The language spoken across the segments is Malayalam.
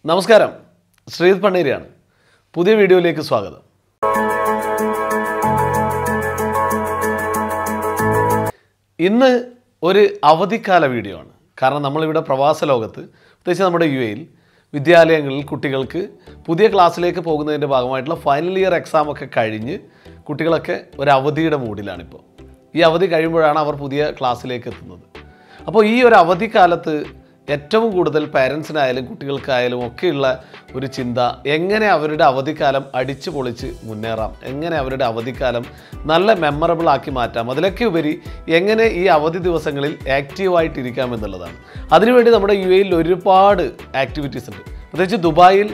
നമസ്കാരം, ശ്രീജിത്ത് പണ്ണേരിയാണ്. പുതിയ വീഡിയോയിലേക്ക് സ്വാഗതം. ഇന്ന് ഒരു അവധിക്കാല വീഡിയോ ആണ്. കാരണം നമ്മളിവിടെ പ്രവാസ ലോകത്ത്, പ്രത്യേകിച്ച് നമ്മുടെ UAE വിദ്യാലയങ്ങളിൽ കുട്ടികൾക്ക് പുതിയ ക്ലാസ്സിലേക്ക് പോകുന്നതിൻ്റെ ഭാഗമായിട്ടുള്ള ഫൈനൽ ഇയർ എക്സാം ഒക്കെ കഴിഞ്ഞ് കുട്ടികളൊക്കെ ഒരു അവധിയുടെ മൂഡിലാണിപ്പോൾ. ഈ അവധി കഴിയുമ്പോഴാണ് അവർ പുതിയ ക്ലാസ്സിലേക്ക് എത്തുന്നത്. അപ്പോൾ ഈ ഒരു അവധിക്കാലത്ത് ഏറ്റവും കൂടുതൽ പാരൻസിനായാലും കുട്ടികൾക്കായാലും ഒക്കെയുള്ള ഒരു ചിന്ത, എങ്ങനെ അവരുടെ അവധിക്കാലം അടിച്ചു പൊളിച്ച് മുന്നേറാം, എങ്ങനെ അവരുടെ അവധിക്കാലം നല്ല മെമ്മറബിൾ ആക്കി മാറ്റാം, അതിലൊക്കെ ഉപരി എങ്ങനെ ഈ അവധി ദിവസങ്ങളിൽ ആക്റ്റീവായിട്ടിരിക്കാം എന്നുള്ളതാണ്. അതിനുവേണ്ടി നമ്മുടെ UAE ഒരുപാട് ആക്ടിവിറ്റീസ് ഉണ്ട്. പ്രത്യേകിച്ച് ദുബായിൽ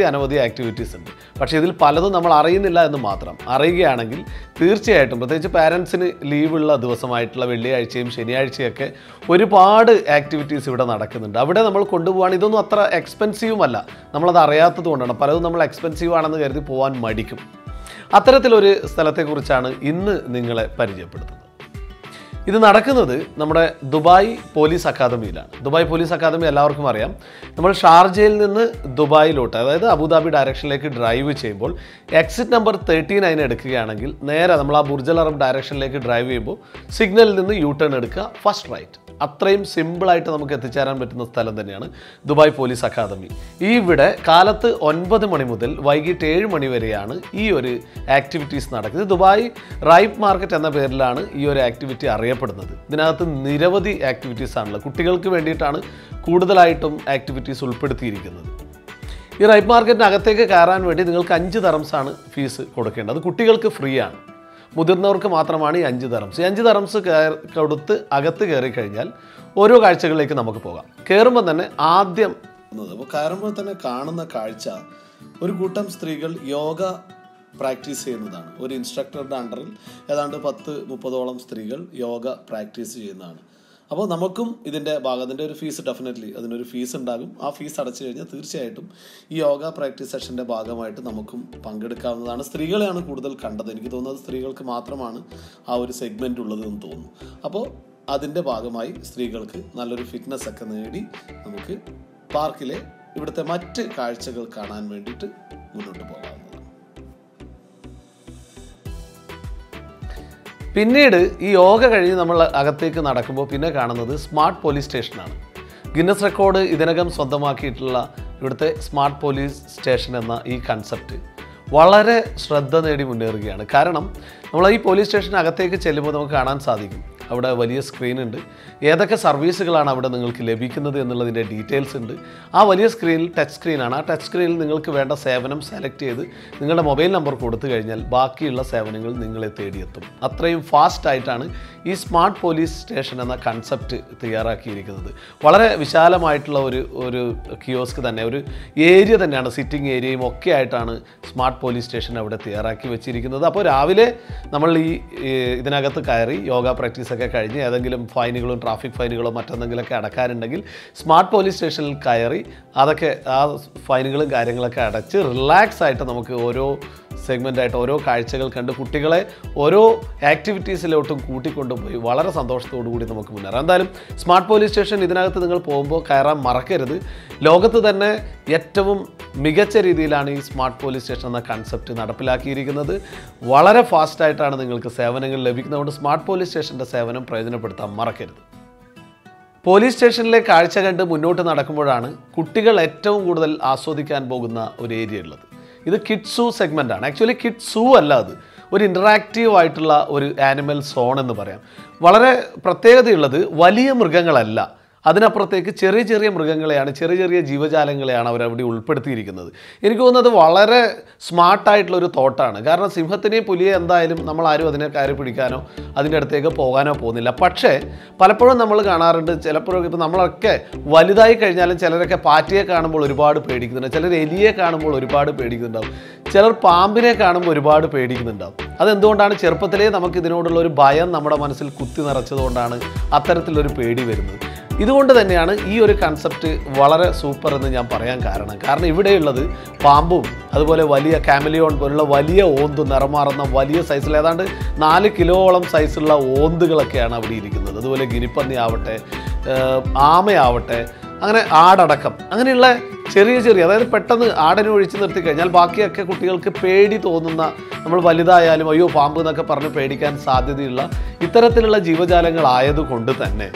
അനവധി ആക്ടിവിറ്റീസ് ഉണ്ട്. പക്ഷേ ഇതിൽ പലതും നമ്മൾ അറിയുന്നില്ല എന്ന് മാത്രം. അറിയുകയാണെങ്കിൽ തീർച്ചയായിട്ടും, പ്രത്യേകിച്ച് പാരൻസിന് ലീവുള്ള ദിവസമായിട്ടുള്ള വെള്ളിയാഴ്ചയും ശനിയാഴ്ചയൊക്കെ ഒരുപാട് ആക്ടിവിറ്റീസ് ഇവിടെ നടക്കുന്നുണ്ട്. അവിടെ നമ്മൾ കൊണ്ടുപോകാൻ ഇതൊന്നും അത്ര എക്സ്പെൻസീവും അല്ല. നമ്മളത് അറിയാത്തത് കൊണ്ടാണ് പലതും നമ്മൾ എക്സ്പെൻസീവ് ആണെന്ന് കരുതി പോകാൻ മടിക്കും. അത്തരത്തിലൊരു സ്ഥലത്തെക്കുറിച്ചാണ് ഇന്ന് നിങ്ങളെ പരിചയപ്പെടുത്തുന്നത്. ഇത് നടക്കുന്നത് നമ്മുടെ ദുബായ് പോലീസ് അക്കാദമിയിലാണ്. ദുബായ് പോലീസ് അക്കാദമി എല്ലാവർക്കും അറിയാം. നമ്മൾ ഷാർജയിൽ നിന്ന് ദുബായിലോട്ട്, അതായത് അബുദാബി ഡയറക്ഷനിലേക്ക് ഡ്രൈവ് ചെയ്യുമ്പോൾ എക്സിറ്റ് നമ്പർ 39 എടുക്കുകയാണെങ്കിൽ നേരെ നമ്മൾ ആ ബുർജ് അൽ അറബ് ഡയറക്ഷനിലേക്ക് ഡ്രൈവ് ചെയ്യുമ്പോൾ സിഗ്നലിൽ നിന്ന് യു ടേൺ എടുക്കുക, ഫസ്റ്റ് റൈറ്റ്. അത്രയും സിമ്പിളായിട്ട് നമുക്ക് എത്തിച്ചേരാൻ പറ്റുന്ന സ്ഥലം തന്നെയാണ് ദുബായ് പോലീസ് അക്കാദമി. ഇവിടെ കാലത്ത് 9 മണി മുതൽ വൈകിട്ട് 7 മണി വരെയാണ് ഈ ഒരു ആക്ടിവിറ്റീസ് നടക്കുന്നത്. ദുബായ് റൈപ്പ് മാർക്കറ്റ് എന്ന പേരിലാണ് ഈ ഒരു ആക്ടിവിറ്റി അറിയപ്പെടുന്നത്. ഇതിനകത്ത് നിരവധി ആക്ടിവിറ്റീസ് ആണല്ലോ. കുട്ടികൾക്ക് വേണ്ടിയിട്ടാണ് കൂടുതലായിട്ടും ആക്ടിവിറ്റീസ് ഉൾപ്പെടുത്തിയിരിക്കുന്നത്. ഈ റൈപ്പ് മാർക്കറ്റിനകത്തേക്ക് കയറാൻ വേണ്ടി നിങ്ങൾക്ക് 5 ദറംസാണ് ഫീസ് കൊടുക്കേണ്ടത്. അത് കുട്ടികൾക്ക് ഫ്രീ ആണ്. മുതിർന്നവർക്ക് മാത്രമാണ് ഈ 5 ദറംസ്. ഈ 5 ദറംസ് കൊടുത്ത് അകത്ത് കയറി കഴിഞ്ഞാൽ ഓരോ കാഴ്ചകളിലേക്ക് നമുക്ക് പോകാം. കയറുമ്പോൾ തന്നെ കയറുമ്പോൾ തന്നെ കാണുന്ന കാഴ്ച ഒരു കൂട്ടം സ്ത്രീകൾ യോഗ പ്രാക്ടീസ് ചെയ്യുന്നതാണ്. ഒരു ഇൻസ്ട്രക്ടറുടെ അണ്ടറിൽ ഏതാണ്ട് 10-30ഓളം സ്ത്രീകൾ യോഗ പ്രാക്ടീസ് ചെയ്യുന്നതാണ്. അപ്പോൾ നമുക്കും അതിൻ്റെ ഒരു ഫീസ്, ഡെഫിനറ്റ്ലി അതിനൊരു ഫീസ് ഉണ്ടാകും. ആ ഫീസ് അടച്ചു കഴിഞ്ഞാൽ തീർച്ചയായിട്ടും ഈ യോഗ പ്രാക്ടീസ് സെഷൻ്റെ ഭാഗമായിട്ട് നമുക്കും പങ്കെടുക്കാവുന്നതാണ്. സ്ത്രീകളെയാണ് കൂടുതൽ കണ്ടത്. എനിക്ക് തോന്നുന്നത് സ്ത്രീകൾക്ക് മാത്രമാണ് ആ ഒരു സെഗ്മെൻ്റ് ഉള്ളതെന്ന് തോന്നുന്നു. അപ്പോൾ അതിൻ്റെ ഭാഗമായി സ്ത്രീകൾക്ക് നല്ലൊരു ഫിറ്റ്നസ് ഒക്കെ നേടി നമുക്ക് പാർക്കിലെ ഇവിടുത്തെ മറ്റ് കാഴ്ചകൾ കാണാൻ വേണ്ടിയിട്ട് മുന്നോട്ട് പോകാവുന്നതാണ്. പിന്നീട് ഈ യോഗ കഴിഞ്ഞ് നമ്മൾ അകത്തേക്ക് നടക്കുമ്പോൾ പിന്നെ കാണുന്നത് സ്മാർട്ട് പോലീസ് സ്റ്റേഷനാണ്. ഗിന്നസ് റെക്കോർഡ് ഇതിനകം സ്വന്തമാക്കിയിട്ടുള്ള ഇവിടുത്തെ സ്മാർട്ട് പോലീസ് സ്റ്റേഷൻ എന്ന ഈ കൺസെപ്റ്റ് വളരെ ശ്രദ്ധ നേടി മുന്നേറുകയാണ്. കാരണം നമ്മൾ ഈ പോലീസ് സ്റ്റേഷനകത്തേക്ക് ചെല്ലുമ്പോൾ നമുക്ക് കാണാൻ സാധിക്കും, അവിടെ വലിയ സ്ക്രീൻ ഉണ്ട്. ഏതൊക്കെ സർവീസുകളാണ് അവിടെ നിങ്ങൾക്ക് ലഭിക്കുന്നത് എന്നുള്ളതിൻ്റെ ഡീറ്റെയിൽസ് ഉണ്ട്. ആ വലിയ സ്ക്രീനിൽ ടച്ച് സ്ക്രീനാണ്. ആ ടച്ച് സ്ക്രീനിൽ നിങ്ങൾക്ക് വേണ്ട സേവനം സെലക്ട് ചെയ്ത് നിങ്ങളുടെ മൊബൈൽ നമ്പർ കൊടുത്തു കഴിഞ്ഞാൽ ബാക്കിയുള്ള സേവനങ്ങൾ നിങ്ങളെ തേടിയെത്തും. അത്രയും ഫാസ്റ്റായിട്ടാണ് ഈ സ്മാർട്ട് പോലീസ് സ്റ്റേഷൻ എന്ന കൺസെപ്റ്റ് തയ്യാറാക്കിയിരിക്കുന്നത്. വളരെ വിശാലമായിട്ടുള്ള ഒരു കിയോസ്ക് തന്നെ, ഒരു ഏരിയ തന്നെയാണ്, സിറ്റിംഗ് ഏരിയയും ഒക്കെ ആയിട്ടാണ് സ്മാർട്ട് പോലീസ് സ്റ്റേഷൻ അവിടെ തയ്യാറാക്കി വെച്ചിരിക്കുന്നത്. അപ്പോൾ രാവിലെ നമ്മൾ ഇതിനകത്ത് കയറി യോഗ പ്രാക്ടീസ് ഒക്കെ കഴിഞ്ഞ് ഏതെങ്കിലും ഫൈനുകളും ട്രാഫിക് ഫൈനുകളോ മറ്റെന്തെങ്കിലുമൊക്കെ അടക്കാനുണ്ടെങ്കിൽ സ്മാർട്ട് പോലീസ് സ്റ്റേഷനിൽ കയറി അതൊക്കെ ആ ഫൈനുകളും കാര്യങ്ങളൊക്കെ അടച്ച് റിലാക്സ് ആയിട്ട് നമുക്ക് ഓരോ സെഗ്മെൻ്റായിട്ട് ഓരോ കാഴ്ചകൾ കണ്ട് കുട്ടികളെ ഓരോ ആക്ടിവിറ്റീസിലോട്ടും കൂട്ടിക്കൊണ്ടുപോയി വളരെ സന്തോഷത്തോടു കൂടി നമുക്ക് മുന്നേറാം. എന്തായാലും സ്മാർട്ട് പോലീസ് സ്റ്റേഷൻ ഇതിനകത്ത് നിങ്ങൾ പോകുമ്പോൾ കയറാൻ മറക്കരുത്. ലോകത്ത് തന്നെ ഏറ്റവും മികച്ച രീതിയിലാണ് ഈ സ്മാർട്ട് പോലീസ് സ്റ്റേഷൻ എന്ന കൺസെപ്റ്റ് നടപ്പിലാക്കിയിരിക്കുന്നത്. വളരെ ഫാസ്റ്റായിട്ടാണ് നിങ്ങൾക്ക് സേവനങ്ങൾ ലഭിക്കുന്നതുകൊണ്ട് സ്മാർട്ട് പോലീസ് സ്റ്റേഷൻ്റെ സേവനം പ്രയോജനപ്പെടുത്താൻ മറക്കരുത്. പോലീസ് സ്റ്റേഷനിലെ കാഴ്ച കണ്ട് മുന്നോട്ട് നടക്കുമ്പോഴാണ് കുട്ടികൾ ഏറ്റവും കൂടുതൽ ആസ്വദിക്കാൻ പോകുന്ന ഒരു ഏരിയ ഉള്ളത്. ഇത് കിഡ്സ് സൂ സെഗ്മെൻ്റാണ്. ആക്ച്വലി കിഡ്സ് സൂ അല്ല, അത് ഒരു ഇൻറ്ററാക്റ്റീവ് ആയിട്ടുള്ള ഒരു ആനിമൽ സോൺ എന്ന് പറയാം. വളരെ പ്രത്യേകതയുള്ളത് വലിയ മൃഗങ്ങളല്ല, അതിനപ്പുറത്തേക്ക് ചെറിയ ചെറിയ മൃഗങ്ങളെയാണ്, ചെറിയ ചെറിയ ജീവജാലങ്ങളെയാണ് അവരവിടെ ഉൾപ്പെടുത്തിയിരിക്കുന്നത്. എനിക്ക് തോന്നുന്നത് വളരെ സ്മാർട്ടായിട്ടുള്ളൊരു തോട്ടാണ്. കാരണം സിംഹത്തിനെയും പുലിയെ എന്തായാലും നമ്മളാരും അതിനെ കയറി പിടിക്കാനോ അതിൻ്റെ അടുത്തേക്ക് പോകാനോ പോകുന്നില്ല. പക്ഷേ പലപ്പോഴും നമ്മൾ കാണാറുണ്ട്, ചിലപ്പോഴൊക്കെ ഇപ്പോൾ നമ്മളൊക്കെ വലുതായി കഴിഞ്ഞാലും ചിലരൊക്കെ പാറ്റയെ കാണുമ്പോൾ ഒരുപാട് പേടിക്കുന്നുണ്ട്, ചിലർ എലിയെ കാണുമ്പോൾ ഒരുപാട് പേടിക്കുന്നുണ്ടാവും, ചിലർ പാമ്പിനെ കാണുമ്പോൾ ഒരുപാട് പേടിക്കുന്നുണ്ടാവും. അതെന്തുകൊണ്ടാണ്? ചെറുപ്പത്തിലേ നമുക്ക് ഇതിനോടുള്ള ഒരു ഭയം നമ്മുടെ മനസ്സിൽ കുത്തി നിറച്ചതുകൊണ്ടാണ് അത്തരത്തിലൊരു പേടി വരുന്നത്. ഇതുകൊണ്ട് തന്നെയാണ് ഈ ഒരു കൺസെപ്റ്റ് വളരെ സൂപ്പർ എന്ന് ഞാൻ പറയാൻ കാരണം ഇവിടെയുള്ളത് പാമ്പും അതുപോലെ വലിയ കാമലിയോൺ പോലുള്ള വലിയ ഓന്ത്, നിറമാറുന്ന വലിയ സൈസിൽ ഏതാണ്ട് 4 കിലോയോളം സൈസുള്ള ഓന്തുകളൊക്കെയാണ് അവിടെ ഇരിക്കുന്നത്. അതുപോലെ ഗിനിപ്പന്നി ആവട്ടെ, ആമയാവട്ടെ, അങ്ങനെ ആടടക്കം അങ്ങനെയുള്ള ചെറിയ അതായത് പെട്ടെന്ന് ആടിനെ ഒഴിച്ച് നിർത്തി കഴിഞ്ഞാൽ ബാക്കിയൊക്കെ കുട്ടികൾക്ക് പേടി തോന്നുന്ന, നമ്മൾ വലുതായാലും അയ്യോ പാമ്പ് എന്നൊക്കെ പറഞ്ഞ് പേടിക്കാൻ സാധ്യതയുള്ള ഇത്തരത്തിലുള്ള ജീവജാലങ്ങളായതുകൊണ്ട് തന്നെ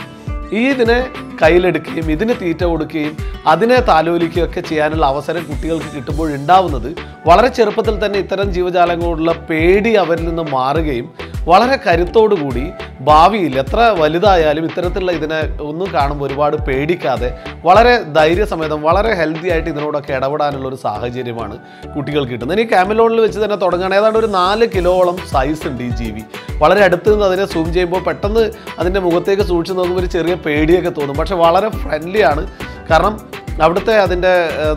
ഇതിനെ കയ്യിലെടുക്കുകയും ഇതിന് തീറ്റ കൊടുക്കുകയും അതിനെ താലോലിക്കുകയൊക്കെ ചെയ്യാനുള്ള അവസരം കുട്ടികൾക്ക് കിട്ടുമ്പോൾ ഉണ്ടാവുന്നത് വളരെ ചെറുപ്പത്തിൽ തന്നെ ഇത്തരം ജീവജാലങ്ങളോടുള്ള പേടി അവരിൽ നിന്ന് മാറുകയും വളരെ കരുത്തോടുകൂടി ഭാവിയിൽ എത്ര വലുതായാലും ഇത്തരത്തിലുള്ള ഇതിനെ ഒന്നും കാണുമ്പോൾ ഒരുപാട് പേടിക്കാതെ വളരെ ധൈര്യസമേതം വളരെ ഹെൽത്തി ആയിട്ട് ഇതിനോടൊക്കെ ഇടപെടാനുള്ള ഒരു സാഹചര്യമാണ് കുട്ടികൾക്ക് കിട്ടുന്നത്. ഇനി ക്യാമലോണിൽ വെച്ച് തന്നെ തുടങ്ങുകയാണ്. ഏതാണ്ട് ഒരു 4 കിലോളം സൈസ് ഉണ്ട് ഈ ജീവി. വളരെ അടുത്ത് നിന്ന് അതിനെ സൂം ചെയ്യുമ്പോൾ പെട്ടെന്ന് അതിൻ്റെ മുഖത്തേക്ക് സൂക്ഷിച്ച് നോക്കുമ്പോൾ ഒരു ചെറിയ പേടിയൊക്കെ തോന്നും. പക്ഷെ വളരെ ഫ്രണ്ട്ലി ആണ്. കാരണം അവിടുത്തെ അതിൻ്റെ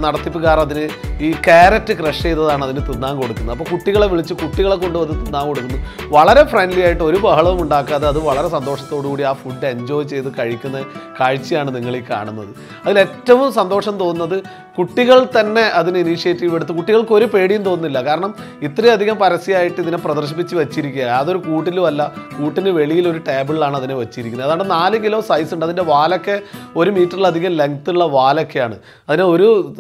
നടത്തിപ്പുകാർ അതിന് ഈ ക്യാരറ്റ് ക്രഷ് ചെയ്തതാണ് അതിന് തിന്നാൻ കൊടുക്കുന്നത്. അപ്പോൾ കുട്ടികളെ വിളിച്ച് കുട്ടികളെ കൊണ്ട് അത് തിന്നാൻ കൊടുക്കുന്നു. വളരെ ഫ്രണ്ട്ലി ആയിട്ട് ഒരു ബഹളവും ഉണ്ടാക്കാതെ അത് വളരെ സന്തോഷത്തോടു കൂടി ആ ഫുഡ് എൻജോയ് ചെയ്ത് കഴിക്കുന്ന കാഴ്ചയാണ് നിങ്ങൾ ഈ കാണുന്നത്. അതിലേറ്റവും സന്തോഷം തോന്നുന്നത് കുട്ടികൾ തന്നെ അതിന് ഇനീഷ്യേറ്റീവ് എടുത്ത് കുട്ടികൾക്ക് ഒരു പേടിയും തോന്നുന്നില്ല. കാരണം ഇത്രയധികം പരസ്യമായിട്ട് ഇതിനെ പ്രദർശിപ്പിച്ച് വെച്ചിരിക്കുക. അതൊരു കൂട്ടിലും അല്ല, കൂട്ടിന് വെളിയിൽ ഒരു ടേബിളിലാണ് അതിനെ വെച്ചിരിക്കുന്നത്. അതാണ് 4 കിലോ സൈസ് ഉണ്ട്. അതിൻ്റെ വാലൊക്കെ 1 മീറ്ററിലധികം ലെങ്ത്തുള്ള വാലൊക്കെയാണ്. അതിന്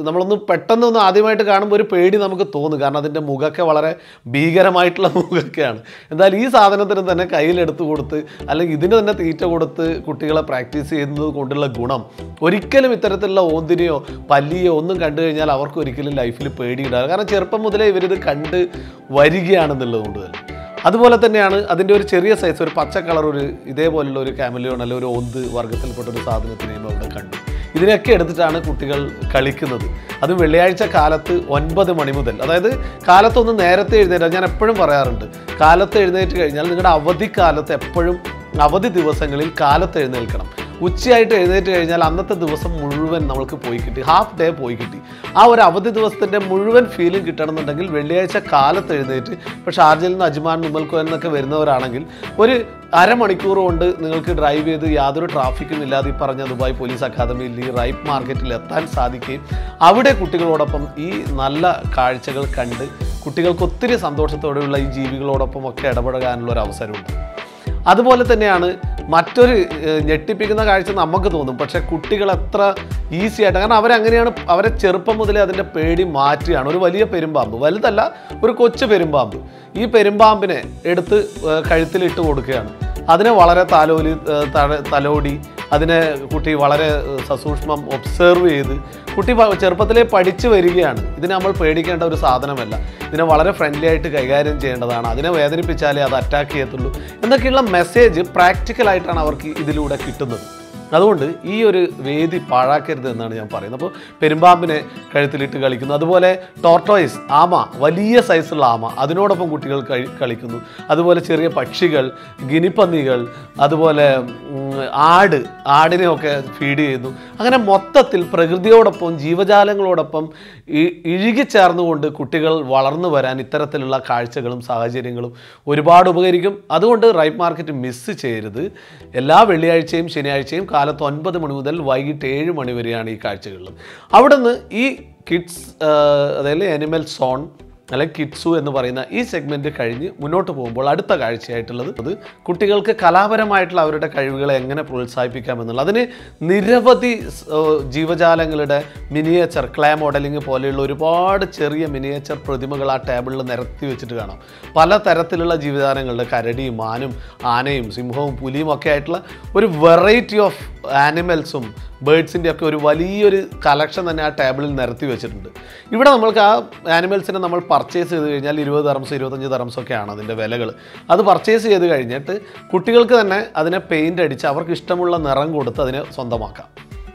നമ്മളൊന്ന് പെട്ടെന്നൊന്ന് ആദ്യമായിട്ട് കാണുമ്പോൾ ഒരു പേടി നമുക്ക് തോന്നും. കാരണം അതിൻ്റെ മുഖമൊക്കെ വളരെ ഭീകരമായിട്ടുള്ള മുഖമൊക്കെയാണ്. എന്തായാലും ഈ സാധനത്തിന് തന്നെ കയ്യിലെടുത്ത് കൊടുത്ത് അല്ലെങ്കിൽ ഇതിന് തന്നെ തീറ്റ കൊടുത്ത് കുട്ടികളെ പ്രാക്ടീസ് ചെയ്യുന്നത് കൊണ്ടുള്ള ഗുണം ഒരിക്കലും ഇത്തരത്തിലുള്ള ഓന്തിനെയോ പല്ലിയോ ഒന്നും കണ്ടു കഴിഞ്ഞാൽ അവർക്ക് ഒരിക്കലും ലൈഫിൽ പേടിയിടാറ്. കാരണം ചെറുപ്പം മുതലേ ഇവരിത് കണ്ട് വരികയാണെന്നുള്ളത് കൊണ്ട് തന്നെ. അതുപോലെ തന്നെയാണ് അതിൻ്റെ ഒരു ചെറിയ സൈസ് ഒരു പച്ച കളർ ഇതേപോലുള്ള ഒരു ക്യാമലിയോൺ അല്ലെങ്കിൽ ഒരു ഓന്ത് വർഗ്ഗത്തിൽപ്പെട്ട ഒരു സാധനത്തിനെയും അവിടെ കണ്ടു. ഇതിനൊക്കെ എടുത്തിട്ടാണ് കുട്ടികൾ കളിക്കുന്നത്. അത് വെള്ളിയാഴ്ച കാലത്ത് 9 മണി മുതൽ, അതായത് കാലത്തൊന്ന് നേരത്തെ എഴുന്നേറ്റ്, ഞാൻ എപ്പോഴും പറയാറുണ്ട്, കാലത്ത് എഴുന്നേറ്റ് കഴിഞ്ഞാൽ നിങ്ങളുടെ അവധിക്കാലത്ത് എപ്പോഴും അവധി ദിവസങ്ങളിൽ കാലത്ത് എഴുന്നേൽക്കണം. ഉച്ചയായിട്ട് എഴുന്നേറ്റ് കഴിഞ്ഞാൽ അന്നത്തെ ദിവസം മുഴുവൻ നമ്മൾക്ക് പോയി കിട്ടി, ഹാഫ് ഡേ പോയി കിട്ടി. ആ ഒരു അവധി ദിവസത്തിൻ്റെ മുഴുവൻ ഫീലിംഗ് കിട്ടണമെന്നുണ്ടെങ്കിൽ വെള്ളിയാഴ്ച കാലത്ത് എഴുന്നേറ്റ്, ഇപ്പോൾ ഷാർജയിൽ നിന്ന് അജ്മാൻ നുമൽക്കോ എന്നൊക്കെ വരുന്നവരാണെങ്കിൽ ഒരു അരമണിക്കൂർ കൊണ്ട് നിങ്ങൾക്ക് ഡ്രൈവ് ചെയ്ത് യാതൊരു ട്രാഫിക്കും ഇല്ലാതെ ഈ പറഞ്ഞ ദുബായ് പോലീസ് അക്കാദമിയിൽ ഈ റൈപ്പ് മാർക്കറ്റിൽ എത്താൻ സാധിക്കുകയും അവിടെ കുട്ടികളോടൊപ്പം ഈ നല്ല കാഴ്ചകൾ കണ്ട് കുട്ടികൾക്ക് ഒത്തിരി സന്തോഷത്തോടെയുള്ള ഈ ജീവികളോടൊപ്പം ഒക്കെ ഇടപെടാനുള്ള ഒരു അവസരമുണ്ട്. അതുപോലെ തന്നെയാണ് മറ്റൊരു ഞെട്ടിപ്പിക്കുന്ന കാഴ്ച നമുക്ക് തോന്നും, പക്ഷേ കുട്ടികൾ എത്ര ഈസി ആയിട്ട്, കാരണം അവരങ്ങനെയാണ്, അവരെ ചെറുപ്പം മുതലേ അതിൻ്റെ പേടി മാറ്റുകയാണ്. ഒരു വലിയ പെരുമ്പാമ്പ്, വലുതല്ല, ഒരു കൊച്ചു പെരുമ്പാമ്പ്, ഈ പെരുമ്പാമ്പിനെ എടുത്ത് കഴുത്തിലിട്ട് കൊടുക്കുകയാണ്. അതിനെ വളരെ തലോടി അതിനെ കുട്ടി വളരെ സസൂക്ഷ്മം ഒബ്സർവ് ചെയ്ത് കുട്ടി ചെറുപ്പത്തിലേ പഠിച്ചു വരികയാണ്. ഇതിനെ നമ്മൾ പേടിക്കേണ്ട ഒരു സാധനമല്ല, ഇതിനെ വളരെ ഫ്രണ്ട്ലി ആയിട്ട് കൈകാര്യം ചെയ്യേണ്ടതാണ്, അതിനെ വേദനിപ്പിച്ചാലേ അത് അറ്റാക്ക് ചെയ്യത്തുള്ളൂ എന്നൊക്കെയുള്ള മെസ്സേജ് പ്രാക്ടിക്കലായിട്ടാണ് അവർക്ക് ഇതിലൂടെ കിട്ടുന്നത്. അതുകൊണ്ട് ഈ ഒരു വേദി പാഴാക്കരുത് എന്നാണ് ഞാൻ പറയുന്നത്. അപ്പോൾ പെരുമ്പാമ്പിനെ കഴുത്തിലിട്ട് കളിക്കുന്നു. അതുപോലെ ടോർട്ടോയിസ്, ആമ, വലിയ സൈസുള്ള ആമ, അതിനോടൊപ്പം കുട്ടികൾ കളിക്കുന്നു. അതുപോലെ ചെറിയ പക്ഷികൾ, ഗിനിപ്പന്നികൾ, അതുപോലെ ആടിനെയൊക്കെ ഫീഡ് ചെയ്യുന്നു. അങ്ങനെ മൊത്തത്തിൽ പ്രകൃതിയോടൊപ്പം ജീവജാലങ്ങളോടൊപ്പം ഇഴുകിച്ചേർന്നുകൊണ്ട് കുട്ടികൾ വളർന്നു വരാൻ ഇത്തരത്തിലുള്ള കാഴ്ചകളും സാഹചര്യങ്ങളും ഒരുപാട് ഉപകരിക്കും. അതുകൊണ്ട് റൈപ്പ് മാർക്കറ്റ് മിസ് ചെയ്യരുത്. എല്ലാ വെള്ളിയാഴ്ചയും ശനിയാഴ്ചയും കാലത്ത് 9 മണി മുതൽ വൈകിട്ട് 7 മണി വരെയാണ് ഈ കാഴ്ചകളുള്ളത്. അവിടുന്ന് ഈ കിഡ്സ്, അതായത് അനിമൽ സോൺ അല്ലെങ്കിൽ കിഡ്സു എന്ന് പറയുന്ന ഈ സെഗ്മെൻറ്റ് കഴിഞ്ഞ് മുന്നോട്ട് പോകുമ്പോൾ അടുത്ത കാഴ്ചയായിട്ടുള്ളത് കുട്ടികൾക്ക് കലാപരമായിട്ടുള്ള അവരുടെ കഴിവുകളെ എങ്ങനെ പ്രോത്സാഹിപ്പിക്കാമെന്നുള്ളത്. അതിന് നിരവധി ജീവജാലങ്ങളുടെ മിനിയേച്ചർ, ക്ലേ മോഡലിംഗ് പോലെയുള്ള ഒരുപാട് ചെറിയ മിനിയേച്ചർ പ്രതിമകൾ ആ ടേബിളിൽ നിരത്തി വെച്ചിട്ട് കാണാം. പല തരത്തിലുള്ള ജീവജാലങ്ങളുടെ, കരടിയും മാനും ആനയും സിംഹവും പുലിയും ഒക്കെ ആയിട്ടുള്ള ഒരു വെറൈറ്റി ഓഫ് ആനിമൽസും ബേഡ്സിൻ്റെ ഒക്കെ ഒരു വലിയൊരു കളക്ഷൻ തന്നെ ആ ടേബിളിൽ നിരത്തി വെച്ചിട്ടുണ്ട്. ഇവിടെ നമ്മൾക്ക് ആ ആനിമൽസിനെ നമ്മൾ പർച്ചേസ് ചെയ്ത് കഴിഞ്ഞാൽ 20 ദർംസ് 25 ദർംസ് ഒക്കെയാണ് അതിൻ്റെ വിലകൾ. അത് പർച്ചേസ് ചെയ്ത് കഴിഞ്ഞിട്ട് കുട്ടികൾക്ക് തന്നെ അതിനെ പെയിൻ്റ് അടിച്ച് അവർക്ക് ഇഷ്ടമുള്ള നിറം കൊടുത്ത് അതിനെ സ്വന്തമാക്കാം.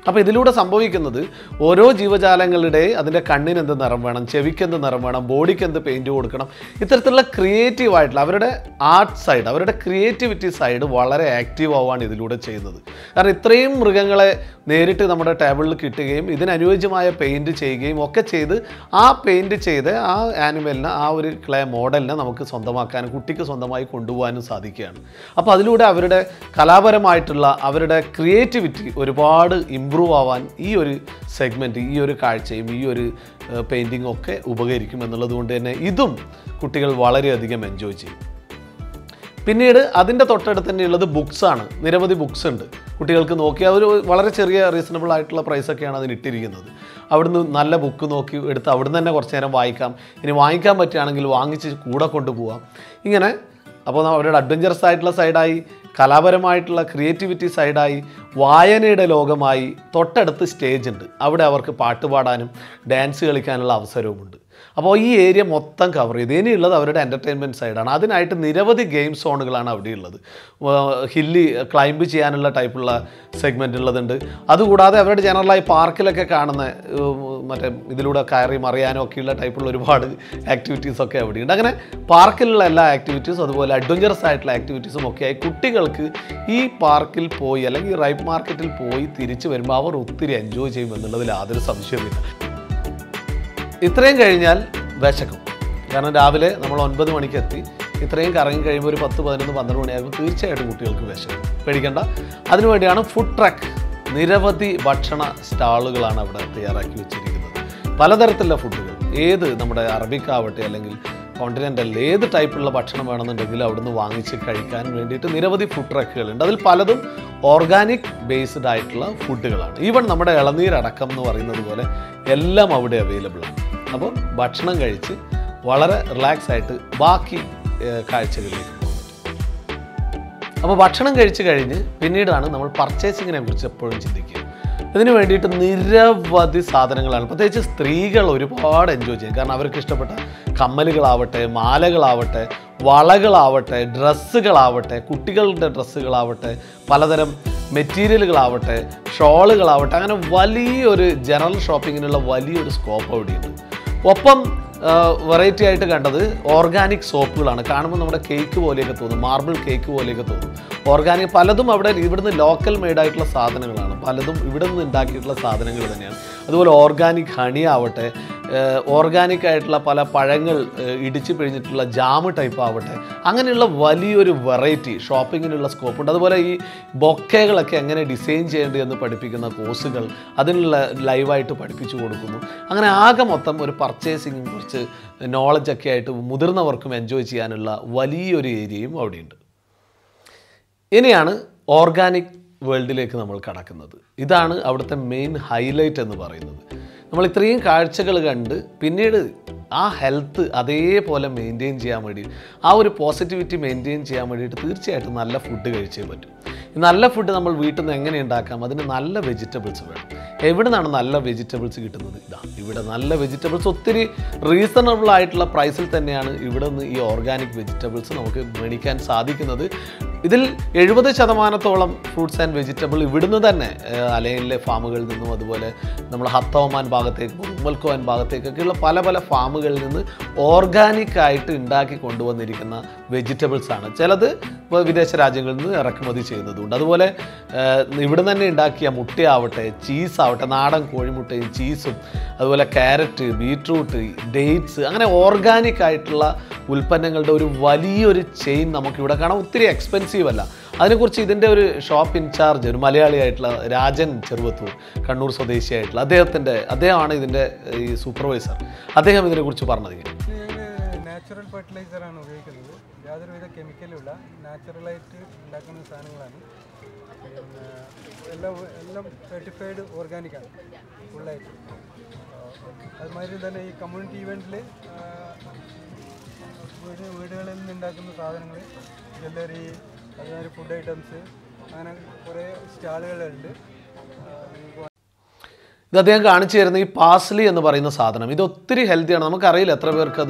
അപ്പോൾ ഇതിലൂടെ സംഭവിക്കുന്നത് ഓരോ ജീവജാലങ്ങളുടെ അതിൻ്റെ കണ്ണിന് എന്ത് നിറം വേണം, ചെവിക്ക് എന്ത് നിറം വേണം, ബോഡിക്ക് എന്ത് പെയിൻറ്റ് കൊടുക്കണം, ഇത്തരത്തിലുള്ള ക്രിയേറ്റീവായിട്ടുള്ള അവരുടെ ആർട്ട് സൈഡ്, അവരുടെ ക്രിയേറ്റിവിറ്റി സൈഡ് വളരെ ആക്റ്റീവ് ആവുകയാണ് ഇതിലൂടെ ചെയ്യുന്നത്. കാരണം ഇത്രയും മൃഗങ്ങളെ നേരിട്ട് നമ്മുടെ ടേബിളിൽ കിട്ടുകയും ഇതിനനുയോജ്യമായ പെയിൻറ്റ് ചെയ്യുകയും ഒക്കെ ചെയ്ത് ആ പെയിൻറ്റ് ചെയ്ത് ആ ആനിമലിനെ, ആ ഒരു ക്ലേ മോഡലിനെ നമുക്ക് സ്വന്തമാക്കാനും കുട്ടിക്ക് സ്വന്തമായി കൊണ്ടുപോകാനും സാധിക്കുകയാണ്. അപ്പോൾ അതിലൂടെ അവരുടെ കലാപരമായിട്ടുള്ള അവരുടെ ക്രിയേറ്റിവിറ്റി ഒരുപാട് ഇമ്പ്രൂവ് ആവാൻ ഈ ഒരു സെഗ്മെൻറ്റ്, ഈ ഒരു കാഴ്ചയും ഈ ഒരു പെയിൻറ്റിങ്ങും ഒക്കെ ഉപകരിക്കും എന്നുള്ളത് കൊണ്ട് തന്നെ ഇതും കുട്ടികൾ വളരെയധികം എൻജോയ് ചെയ്യും. പിന്നീട് അതിൻ്റെ തൊട്ടടുത്ത് തന്നെയുള്ളത് ബുക്സാണ്. നിരവധി ബുക്സ് ഉണ്ട്. കുട്ടികൾക്ക് നോക്കിയാൽ ഒരു വളരെ ചെറിയ റീസണബിൾ ആയിട്ടുള്ള പ്രൈസൊക്കെയാണ് അതിന് ഇട്ടിരിക്കുന്നത്. അവിടുന്ന് നല്ല ബുക്ക് നോക്കി എടുത്ത് അവിടുന്ന് തന്നെ കുറച്ച് നേരം വായിക്കാം. ഇനി വാങ്ങിക്കാൻ പറ്റുകയാണെങ്കിൽ വാങ്ങിച്ച് കൂടെ കൊണ്ടുപോകാം. ഇങ്ങനെ അപ്പോൾ അവരുടെ അഡ്വഞ്ചറസ് ആയിട്ടുള്ള സൈഡായി, കലാപരമായിട്ടുള്ള ക്രിയേറ്റിവിറ്റി സൈഡായി, വായനയുടെ ലോകമായി, തൊട്ടടുത്ത് സ്റ്റേജ് ഉണ്ട്. അവിടെ അവർക്ക് പാട്ട് പാടാനും ഡാൻസ് കളിക്കാനുള്ള അവസരവുമുണ്ട്. അപ്പോൾ ഈ ഏരിയ മൊത്തം കവർ ചെയ്ത് ഇനിയുള്ളത് അവരുടെ എൻ്റർടൈൻമെൻറ്റ് സൈഡാണ്. അതിനായിട്ട് നിരവധി ഗെയിം സോണുകളാണ് അവിടെ ഉള്ളത്. ഹില്ലി ക്ലൈംബ് ചെയ്യാനുള്ള ടൈപ്പുള്ള സെഗ്മെൻ്റ് ഉള്ളതുണ്ട്. അതുകൂടാതെ അവരുടെ ജനറലായി പാർക്കിലൊക്കെ കാണുന്ന മറ്റേ ഇതിലൂടെ കയറി മറിയാനോ ഒക്കെയുള്ള ടൈപ്പുള്ള ഒരുപാട് ആക്ടിവിറ്റീസൊക്കെ അവിടെയുണ്ട്. അങ്ങനെ പാർക്കിലുള്ള എല്ലാ ആക്ടിവിറ്റീസും അതുപോലെ അഡ്വഞ്ചറസ് ആയിട്ടുള്ള ആക്ടിവിറ്റീസും ഒക്കെയായി കുട്ടികൾക്ക് ഈ പാർക്കിൽ പോയി അല്ലെങ്കിൽ റൈപ്പ് മാർക്കറ്റിൽ പോയി തിരിച്ചു വരുമ്പോൾ അവർ ഒത്തിരി എൻജോയ് ചെയ്യും എന്നുള്ളതിൽ യാതൊരു സംശയമില്ല. ഇത്രയും കഴിഞ്ഞാൽ വിശക്കും. കാരണം രാവിലെ നമ്മൾ 9 മണിക്ക് എത്തി, ഇത്രയും കറങ്ങി കഴിയുമ്പോൾ ഒരു 10, 11, 12 മണിയാകുമ്പോൾ തീർച്ചയായിട്ടും കുട്ടികൾക്ക് വിശക്കും. പേടിക്കേണ്ട. അതിനുവേണ്ടിയാണ് ഫുഡ് ട്രക്ക്. നിരവധി ഭക്ഷണ സ്റ്റാളുകളാണ് അവിടെ തയ്യാറാക്കി വെച്ചിരിക്കുന്നത്. പലതരത്തിലുള്ള ഫുഡുകൾ, ഏത് നമ്മുടെ അറബിക്കാവട്ടെ അല്ലെങ്കിൽ കോണ്ടിനെൻ്റൽ ഏത് ടൈപ്പുള്ള ഭക്ഷണം വേണമെന്നുണ്ടെങ്കിൽ അവിടുന്ന് വാങ്ങിച്ച് കഴിക്കാൻ വേണ്ടിയിട്ട് നിരവധി ഫുഡ് ട്രക്കുകളുണ്ട്. അതിൽ പലതും ഓർഗാനിക് ബേസ്ഡ് ആയിട്ടുള്ള ഫുഡുകളാണ്. ഈവൻ നമ്മുടെ ഇളനീരടക്കം എന്ന് പറയുന്നത് പോലെ എല്ലാം അവിടെ അവൈലബിൾ ആണ്. അപ്പോൾ ഭക്ഷണം കഴിച്ച് വളരെ റിലാക്സ് ആയിട്ട് ബാക്കി കാഴ്ചകളിലേക്ക് പോകും. അപ്പോൾ ഭക്ഷണം കഴിച്ച് കഴിഞ്ഞ് പിന്നീടാണ് നമ്മൾ പർച്ചേസിങ്ങിനെ കുറിച്ച് എപ്പോഴും ചിന്തിക്കുക. ഇതിന് വേണ്ടിയിട്ട് നിരവധി സാധനങ്ങളാണ്. പ്രത്യേകിച്ച് സ്ത്രീകൾ ഒരുപാട് എൻജോയ് ചെയ്യും. കാരണം അവർക്ക് ഇഷ്ടപ്പെട്ട കമ്മലുകളാവട്ടെ, മാലകളാവട്ടെ, വളകളാവട്ടെ, ഡ്രസ്സുകളാവട്ടെ, കുട്ടികളുടെ ഡ്രസ്സുകളാവട്ടെ, പലതരം മെറ്റീരിയലുകളാവട്ടെ, ഷോളുകളാവട്ടെ, അങ്ങനെ വലിയൊരു ജനറൽ ഷോപ്പിങ്ങിനുള്ള വലിയൊരു സ്കോപ്പ് അവിടെയുണ്ട്. ഒപ്പം വെറൈറ്റി ആയിട്ട് കണ്ടത് ഓർഗാനിക് സോപ്പുകളാണ്. കാണുമ്പോൾ നമ്മുടെ കേക്ക് പോലെയൊക്കെ തോന്നും, മാർബിൾ കേക്ക് പോലെയൊക്കെ തോന്നും. ഓർഗാനിക് പലതും അവിടെ ഇവിടുന്ന് ലോക്കൽ മെയ്ഡായിട്ടുള്ള സാധനങ്ങളാണ്. പലതും ഇവിടെ നിന്ന് ഉണ്ടാക്കിയിട്ടുള്ള സാധനങ്ങൾ തന്നെയാണ്. അതുപോലെ ഓർഗാനിക് ഹണി ആവട്ടെ, ഓർഗാനിക് ആയിട്ടുള്ള പല പഴങ്ങൾ ഇടിച്ച് പിഴിഞ്ഞിട്ടുള്ള ജാമ് ടൈപ്പ് ആവട്ടെ, അങ്ങനെയുള്ള വലിയൊരു വെറൈറ്റി ഷോപ്പിങ്ങിനുള്ള സ്കോപ്പുണ്ട്. അതുപോലെ ഈ ബൊക്കകളൊക്കെ എങ്ങനെ ഡിസൈൻ ചെയ്യേണ്ടത് എന്ന് പഠിപ്പിക്കുന്ന കോഴ്സുകൾ അതിനുള്ള ലൈവായിട്ട് പഠിപ്പിച്ചു കൊടുക്കുന്നു. അങ്ങനെ ആകെ മൊത്തം ഒരു പർച്ചേസിങ്ങും കുറച്ച് നോളജൊക്കെ ആയിട്ട് മുതിർന്നവർക്കും എൻജോയ് ചെയ്യാനുള്ള വലിയൊരു ഏരിയയും അവിടെയുണ്ട്. ഇനിയാണ് ഓർഗാനിക് വേൾഡിലേക്ക് നമ്മൾ കടക്കുന്നത്. ഇതാണ് അവിടുത്തെ മെയിൻ ഹൈലൈറ്റ് എന്ന് പറയുന്നത്. നമ്മൾ ഇത്രയും കാഴ്ചകൾ കണ്ട് പിന്നീട് ആ ഹെൽത്ത് അതേപോലെ മെയിൻറ്റെയിൻ ചെയ്യാൻ വേണ്ടി, ആ ഒരു പോസിറ്റിവിറ്റി മെയിൻറ്റെയിൻ ചെയ്യാൻ വേണ്ടിയിട്ട് തീർച്ചയായിട്ടും നല്ല ഫുഡ് കഴിച്ചേ പറ്റും. നല്ല ഫുഡ് നമ്മൾ വീട്ടിൽ നിന്ന് എങ്ങനെ ഉണ്ടാക്കാം? അതിന് നല്ല വെജിറ്റബിൾസ് വേണം. എവിടെ നിന്നാണ് നല്ല വെജിറ്റബിൾസ് കിട്ടുന്നത്? ഇവിടെ നല്ല വെജിറ്റബിൾസ് ഒത്തിരി റീസണബിൾ ആയിട്ടുള്ള പ്രൈസിൽ തന്നെയാണ് ഇവിടെ നിന്ന് ഈ ഓർഗാനിക് വെജിറ്റബിൾസ് നമുക്ക് മേടിക്കാൻ സാധിക്കുന്നത്. ഇതിൽ 70% ഫ്രൂട്ട്സ് ആൻഡ് വെജിറ്റബിൾ ഇവിടുന്ന് തന്നെ അലൈനിലെ ഫാമുകളിൽ നിന്നും അതുപോലെ നമ്മൾ ഹത്തവമാൻ ഭാഗത്തേക്കും ഉമ്മൽക്കോൻ ഭാഗത്തേക്കൊക്കെയുള്ള പല പല ഫാമുകളിൽ നിന്ന് ഓർഗാനിക്കായിട്ട് ഉണ്ടാക്കി കൊണ്ടുവന്നിരിക്കുന്ന വെജിറ്റബിൾസാണ്. ചിലത് വിദേശ രാജ്യങ്ങളിൽ നിന്ന് ഇറക്കുമതി ചെയ്യുന്നതുണ്ട്. അതുപോലെ ഇവിടെ തന്നെ ഉണ്ടാക്കിയ മുട്ടയാവട്ടെ, ചീസാവട്ടെ, നാടൻ കോഴിമുട്ടയും ചീസും, അതുപോലെ ക്യാരറ്റ്, ബീട്രൂട്ട്, ഡേറ്റ്സ്, അങ്ങനെ ഓർഗാനിക് ആയിട്ടുള്ള ഉൽപ്പന്നങ്ങളുടെ ഒരു വലിയൊരു ചെയിൻ നമുക്കിവിടെ കാണാം. ഒത്തിരി എക്സ്പെൻസീവ് അല്ല. അതിനെക്കുറിച്ച് ഇതിൻ്റെ ഒരു ഷോപ്പ് ഇൻചാർജ്, ഒരു മലയാളിയായിട്ടുള്ള രാജൻ ചെറുവത്തൂർ, കണ്ണൂർ സ്വദേശിയായിട്ടുള്ള അദ്ദേഹമാണ് ഇതിൻ്റെ ഈ സൂപ്പർവൈസർ. അദ്ദേഹം ഇതിനെക്കുറിച്ച് പറഞ്ഞത് ഇങ്ങനെ: നാച്ചുറൽ ഫെർട്ടിലൈസറാണ് ഉപയോഗിക്കുന്നത്. യാതൊരുവിധ കെമിക്കലുള്ള നാച്ചുറലായിട്ട് ഉണ്ടാക്കുന്ന സാധനങ്ങളാണ്. എല്ലാം സർട്ടിഫൈഡ് ഓർഗാനിക്കാണ് ഫുള്ളായിട്ട്. അതുമാതിരി തന്നെ ഈ കമ്മ്യൂണിറ്റി ഇവൻറ്റിൽ വീടുകളിൽ നിന്ന് ഉണ്ടാക്കുന്ന സാധനങ്ങൾ, ജ്വല്ലറി, അതുമാതിരി ഫുഡ് ഐറ്റംസ്, അങ്ങനെ കുറേ സ്റ്റാളുകളുണ്ട്. ഇത് അദ്ദേഹം കാണിച്ചു തരുന്ന ഈ പാസ്ലി എന്ന് പറയുന്ന സാധനം, ഇത് ഒത്തിരി ഹെൽത്തിയാണ്. നമുക്കറിയില്ല എത്ര പേർക്ക്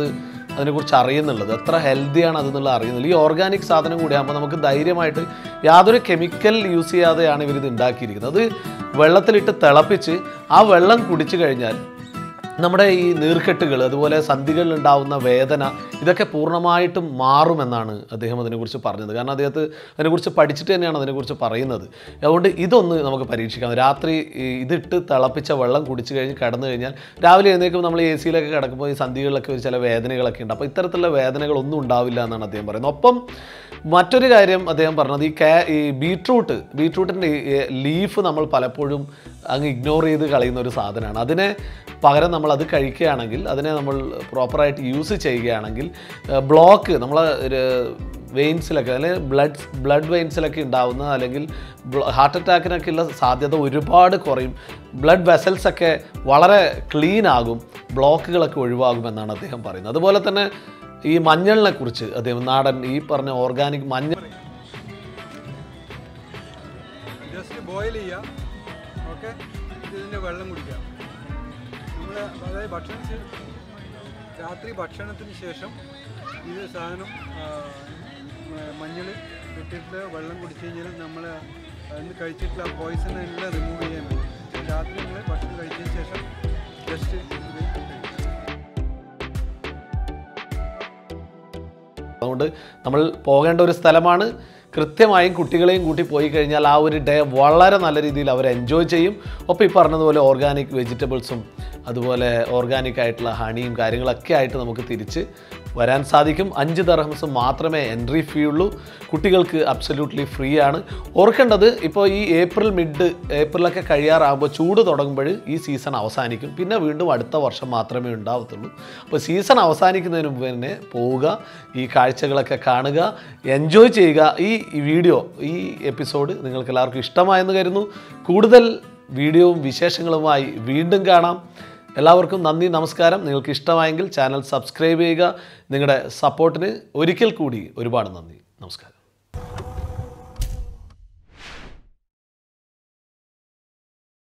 അതിനെക്കുറിച്ച് അറിയുന്നുള്ളത്, എത്ര ഹെൽത്തിയാണ് അതെന്നുള്ളത് അറിയുന്നില്ല. ഈ ഓർഗാനിക് സാധനം കൂടി ആകുമ്പോൾ നമുക്ക് ധൈര്യമായിട്ട് യാതൊരു കെമിക്കൽ യൂസ് ചെയ്യാതെയാണ് ഇവരിത് ഉണ്ടാക്കിയിരിക്കുന്നത്. അത് വെള്ളത്തിലിട്ട് തിളപ്പിച്ച് ആ വെള്ളം കുടിച്ചു കഴിഞ്ഞാൽ നമ്മുടെ ഈ നീർക്കെട്ടുകൾ, അതുപോലെ സന്ധികളിൽ ഉണ്ടാവുന്ന വേദന, ഇതൊക്കെ പൂർണ്ണമായിട്ടും മാറുമെന്നാണ് അദ്ദേഹം അതിനെക്കുറിച്ച് പറഞ്ഞത്. കാരണം അദ്ദേഹത്തെ അതിനെക്കുറിച്ച് പഠിച്ചിട്ട് തന്നെയാണ് അതിനെക്കുറിച്ച് പറയുന്നത്. അതുകൊണ്ട് ഇതൊന്ന് നമുക്ക് പരീക്ഷിക്കാം. രാത്രി ഇതിട്ട് തിളപ്പിച്ച വെള്ളം കുടിച്ചു കഴിഞ്ഞ് കിടന്നു കഴിഞ്ഞാൽ രാവിലെ എഴുന്നേൽക്കുമ്പോൾ നമ്മൾ എ സിയിലൊക്കെ കിടക്കുമ്പോൾ ഈ സന്ധികളിലൊക്കെ ഒരു ചില വേദനകളൊക്കെ ഉണ്ട്. അപ്പോൾ ഇത്തരത്തിലുള്ള വേദനകളൊന്നും ഉണ്ടാവില്ല എന്നാണ് അദ്ദേഹം പറയുന്നത്. ഒപ്പം മറ്റൊരു കാര്യം അദ്ദേഹം പറഞ്ഞത്, ഈ ബീട്രൂട്ടിൻ്റെ ലീഫ് നമ്മൾ പലപ്പോഴും അങ്ങ് ഇഗ്നോർ ചെയ്ത് കളയുന്ന ഒരു സാധനമാണ്. അതിനെ പകരം നമ്മൾ അത് കഴിക്കുകയാണെങ്കിൽ, അതിനെ നമ്മൾ പ്രോപ്പറായിട്ട് യൂസ് ചെയ്യുകയാണെങ്കിൽ ബ്ലോക്ക്, നമ്മൾ വെയിൻസിലൊക്കെ അല്ലെങ്കിൽ ബ്ലഡ് വെയിൻസിലൊക്കെ ഉണ്ടാവുന്ന അല്ലെങ്കിൽ ഹാർട്ട് അറ്റാക്കിനൊക്കെ ഉള്ള സാധ്യത ഒരുപാട് കുറയും. ബ്ലഡ് വെസൽസൊക്കെ വളരെ ക്ലീൻ ആകും, ബ്ലോക്കുകളൊക്കെ ഒഴിവാകുമെന്നാണ് അദ്ദേഹം പറയുന്നത്. അതുപോലെ തന്നെ ഈ മഞ്ഞളിനെ കുറിച്ച് അദ്ദേഹം നാടൻ ഈ പറഞ്ഞ ഓർഗാനിക് മഞ്ഞൾ ജസ്റ്റ് ബോയിൽ ചെയ്യുക. ഓക്കെ, ഇതിൻ്റെ വെള്ളം കുടിക്കുക. നമ്മൾ അതായത് രാത്രി ഭക്ഷണത്തിന് ശേഷം ഇത് സാധനം മഞ്ഞൾ ഇട്ടിട്ട് വെള്ളം കുടിച്ചു കഴിഞ്ഞാൽ നമ്മൾ അതിന് കഴിച്ചിട്ടുള്ള പോയിസൺ എല്ലാം റിമൂവ് ചെയ്യാൻ പറ്റും. രാത്രി നമ്മൾ ഭക്ഷണം കഴിച്ചതിന് ശേഷം ജസ്റ്റ് അതുകൊണ്ട് നമ്മൾ പോകേണ്ട ഒരു സ്ഥലമാണ്. കൃത്യമായും കുട്ടികളെയും കൂട്ടി പോയി കഴിഞ്ഞാൽ ആ ഒരു ഡേ വളരെ നല്ല രീതിയിൽ അവർ എൻജോയ് ചെയ്യും. ഒപ്പം ഈ പറഞ്ഞതുപോലെ ഓർഗാനിക് വെജിറ്റബിൾസും അതുപോലെ ഓർഗാനിക് ആയിട്ടുള്ള ഹണിയും കാര്യങ്ങളൊക്കെ ആയിട്ട് നമുക്ക് തിരിച്ച് വരാൻ സാധിക്കും. 5 ദിർഹംസ് മാത്രമേ എൻട്രി ഫീ ഉള്ളൂ. കുട്ടികൾക്ക് അബ്സല്യൂട്ട്ലി ഫ്രീ ആണ്. ഓർക്കേണ്ടത് ഇപ്പോൾ ഈ ഏപ്രിലൊക്കെ കഴിയാറാകുമ്പോൾ ചൂട് തുടങ്ങുമ്പോൾ ഈ സീസൺ അവസാനിക്കും. പിന്നെ വീണ്ടും അടുത്ത വർഷം മാത്രമേ ഉണ്ടാവത്തുള്ളൂ. അപ്പോൾ സീസൺ അവസാനിക്കുന്നതിന് മുമ്പ് തന്നെ പോവുക, ഈ കാഴ്ചകളൊക്കെ കാണുക, എൻജോയ് ചെയ്യുക. ഈ വീഡിയോ, ഈ എപ്പിസോഡ് നിങ്ങൾക്ക് എല്ലാവർക്കും ഇഷ്ടമായെന്ന് കരുതുന്നു. കൂടുതൽ വീഡിയോയും വിശേഷങ്ങളുമായി വീണ്ടും കാണാം. എല്ലാവർക്കും നന്ദി, നമസ്കാരം. നിങ്ങൾക്ക് ഇഷ്ടമായെങ്കിൽ ചാനൽ സബ്സ്ക്രൈബ് ചെയ്യുക. നിങ്ങളുടെ സപ്പോർട്ടിന് ഒരിക്കൽ കൂടി ഒരുപാട് നന്ദി, നമസ്കാരം.